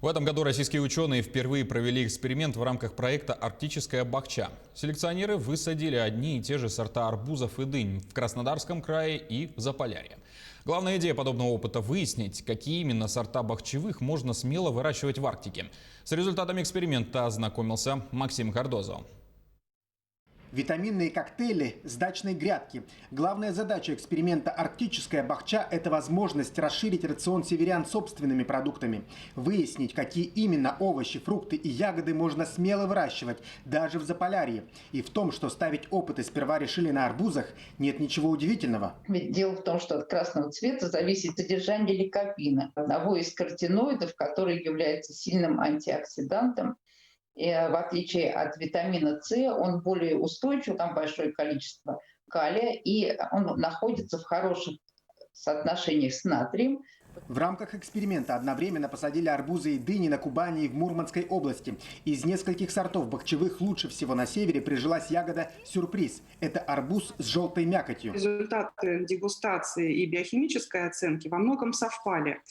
В этом году российские ученые впервые провели эксперимент в рамках проекта «Арктическая бахча». Селекционеры высадили одни и те же сорта арбузов и дынь в Краснодарском крае и в Заполярье. Главная идея подобного опыта – выяснить, какие именно сорта бахчевых можно смело выращивать в Арктике. С результатами эксперимента ознакомился Максим Кардозо. Витаминные коктейли с дачной грядки. Главная задача эксперимента «Арктическая бахча» – это возможность расширить рацион северян собственными продуктами. Выяснить, какие именно овощи, фрукты и ягоды можно смело выращивать, даже в Заполярье. И в том, что ставить опыты сперва решили на арбузах, нет ничего удивительного. Ведь дело в том, что от красного цвета зависит содержание ликопина, одного из каротиноидов, который является сильным антиоксидантом. И в отличие от витамина С, он более устойчив, там большое количество калия, и он находится в хороших соотношениях с натрием. В рамках эксперимента одновременно посадили арбузы и дыни на Кубани и в Мурманской области. Из нескольких сортов бахчевых лучше всего на севере прижилась ягода «Сюрприз». Это арбуз с желтой мякотью. Результаты дегустации и биохимической оценки во многом совпали.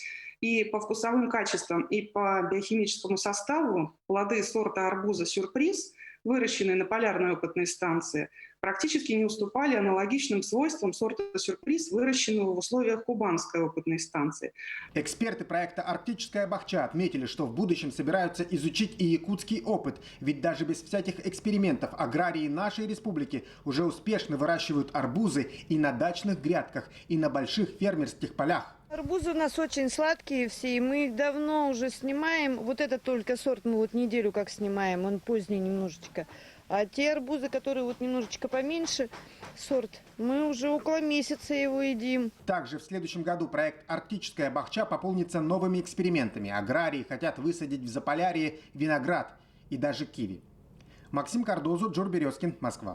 И по вкусовым качествам, и по биохимическому составу плоды сорта арбуза «Сюрприз», выращенные на полярной опытной станции, практически не уступали аналогичным свойствам сорта «Сюрприз», выращенного в условиях кубанской опытной станции. Эксперты проекта «Арктическая бахча» отметили, что в будущем собираются изучить и якутский опыт. Ведь даже без всяких экспериментов аграрии нашей республики уже успешно выращивают арбузы и на дачных грядках, и на больших фермерских полях. Арбузы у нас очень сладкие все, и мы их давно уже снимаем. Вот это только сорт мы вот неделю как снимаем, он поздний немножечко. А те арбузы, которые вот немножечко поменьше, сорт, мы уже около месяца его едим. Также в следующем году проект «Арктическая бахча» пополнится новыми экспериментами. Аграрии хотят высадить в Заполярье виноград и даже киви. Максим Кардозо, Джур Березкин, Москва.